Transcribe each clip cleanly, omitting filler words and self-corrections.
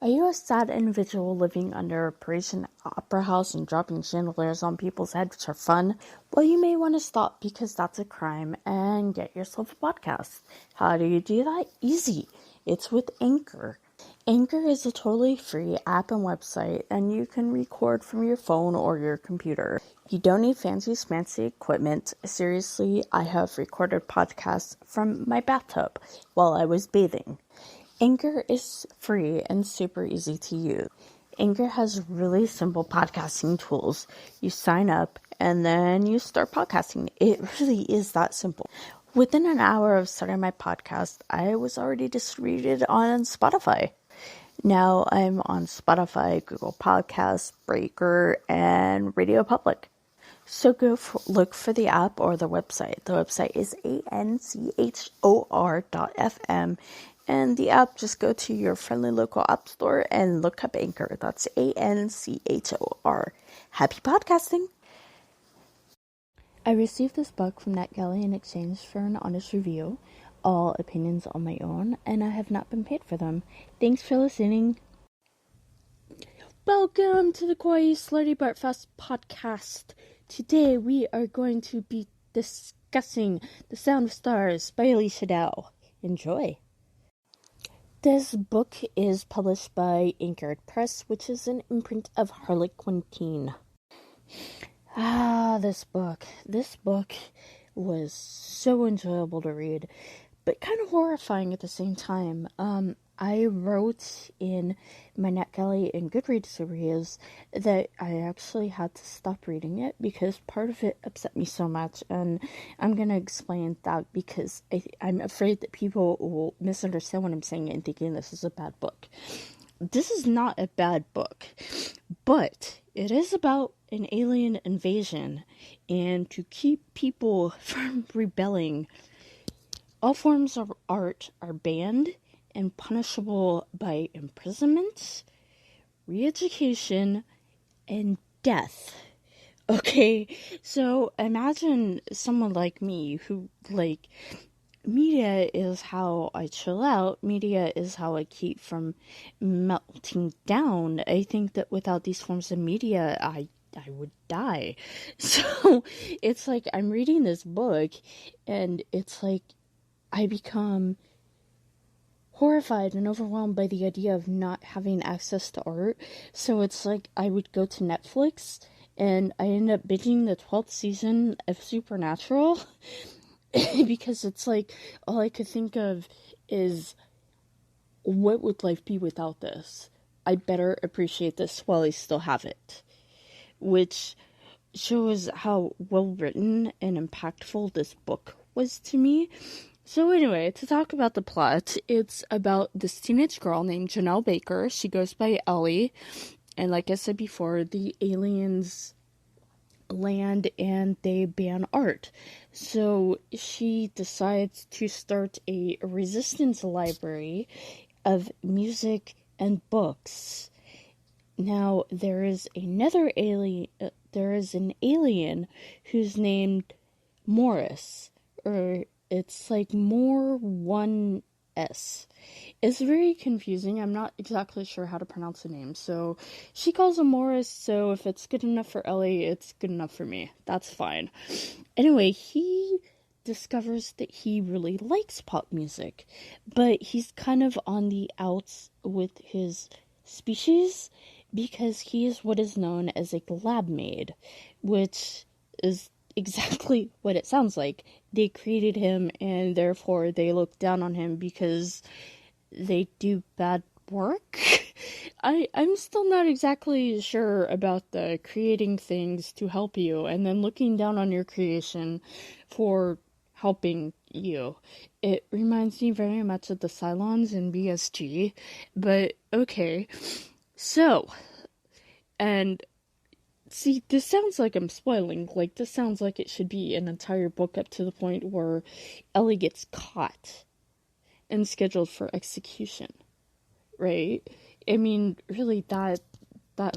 Are you a sad individual living under a Parisian opera house and dropping chandeliers on people's heads, which are fun? Well, you may want to stop because that's a crime and get yourself a podcast. How do you do that? Easy. It's with Anchor. Anchor is a totally free app and website, and you can record from your phone or your computer. You don't need fancy smancy equipment. Seriously, I have recorded podcasts from my bathtub while I was bathing. Anchor is free and super easy to use. Anchor has really simple podcasting tools. You sign up and then you start podcasting. It really is that simple. Within an hour of starting my podcast, I was already distributed on Spotify. Now I'm on Spotify, Google Podcasts, Breaker, and Radio Public. So look for the app or the website. The website is anchor.fm, and the app, just go to your friendly local app store and look up Anchor. That's Anchor. Happy podcasting! I received this book from Netgalley in exchange for an honest review. All opinions are my own, and I have not been paid for them. Thanks for listening. Welcome to the Kawaii Slutty Bartfast podcast. Today we are going to be discussing The Sound of Stars by Alechia Dow. Enjoy. This book is published by Anchored Press, which is an imprint of Harlequin. This book was so enjoyable to read, but kind of horrifying at the same time. I wrote in my Netgalley and Goodreads reviews that I actually had to stop reading it because part of it upset me so much, and I'm going to explain that because I'm afraid that people will misunderstand what I'm saying and thinking this is a bad book. This is not a bad book, but it is about an alien invasion, and to keep people from rebelling, all forms of art are banned and punishable by imprisonment, re-education, and death. Okay, so imagine someone like me who, media is how I chill out. Media is how I keep from melting down. I think that without these forms of media, I would die. So it's like I'm reading this book, and it's like I become horrified and overwhelmed by the idea of not having access to art. So it's like I would go to Netflix and I end up binging the 12th season of Supernatural because it's like all I could think of is, what would life be without this? I better appreciate this while I still have it. Which shows how well written and impactful this book was to me. So anyway, to talk about the plot, it's about this teenage girl named Janelle Baker. She goes by Ellie, and like I said before, the aliens land and they ban art. So she decides to start a resistance library of music and books. Now, there is an alien who's named Morris, or it's like More 1S. It's very confusing. I'm not exactly sure how to pronounce the name. So she calls him Morris, so if it's good enough for Ellie, it's good enough for me. That's fine. Anyway, he discovers that he really likes pop music, but he's kind of on the outs with his species because he is what is known as a lab maid, which is exactly what it sounds like. They created him, and therefore they look down on him because they do bad work. I'm still not exactly sure about the creating things to help you and then looking down on your creation for helping you. It reminds me very much of the Cylons in BSG, but okay. So, and see, this sounds like I'm spoiling. Like, this sounds like it should be an entire book up to the point where Ellie gets caught and scheduled for execution, right? I mean, really, that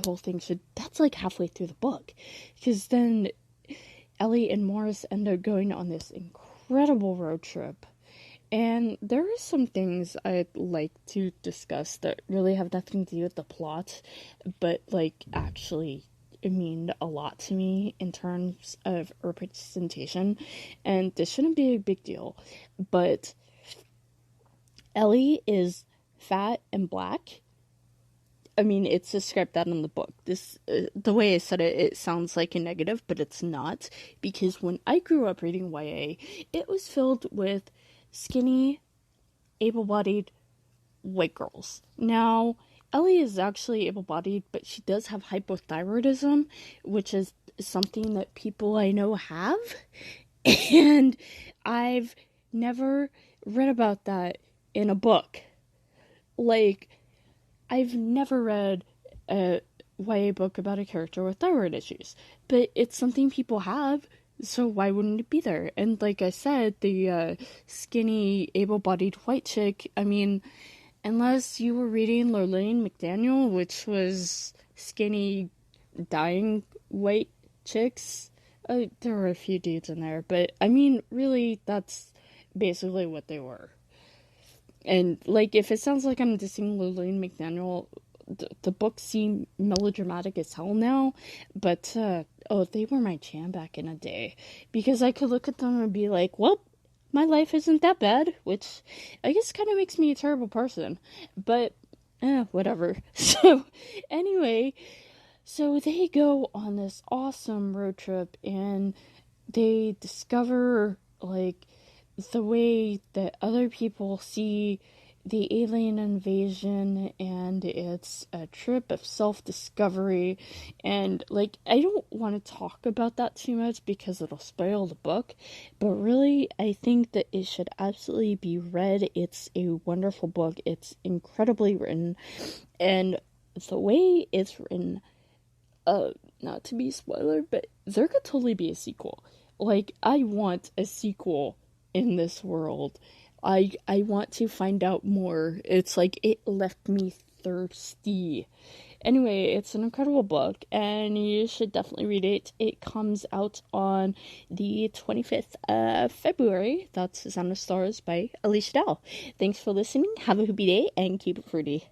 whole thing that's like halfway through the book. Because then Ellie and Morris end up going on this incredible road trip And there are some things I'd like to discuss that really have nothing to do with the plot, but like actually mean a lot to me in terms of representation. And this shouldn't be a big deal, but Ellie is fat and black. I mean, it's described that in the book. The way I said it, it sounds like a negative, but it's not. Because when I grew up reading YA, it was filled with skinny, able-bodied white girls. Now, Ellie is actually able-bodied, but she does have hypothyroidism, which is something that people I know have. And I've never read about that in a book. Like, I've never read a YA book about a character with thyroid issues, but it's something people have, so why wouldn't it be there? And like I said, the skinny, able-bodied white chick, I mean, unless you were reading Lurleen McDaniel, which was skinny, dying white chicks, there were a few dudes in there, but I mean, really, that's basically what they were. And, like, if it sounds like I'm dissing Lurleen McDaniel, the books seem melodramatic as hell now, but, they were my jam back in a day. Because I could look at them and be like, well, my life isn't that bad, which I guess kind of makes me a terrible person. But, whatever. So, anyway, so they go on this awesome road trip, and they discover, like, the way that other people see the alien invasion, and it's a trip of self-discovery. And like, I don't want to talk about that too much because it'll spoil the book, but really I think that it should absolutely be read. It's a wonderful book. It's incredibly written, and the way it's written, not to be a spoiler, but there could totally be a sequel. Like, I want a sequel in this world. I want to find out more. It's like, it left me thirsty. Anyway, it's an incredible book, and you should definitely read it. It comes out on the 25th of February. That's The Sound of Stars by Alechia. Thanks for listening. Have a happy day, and keep it fruity.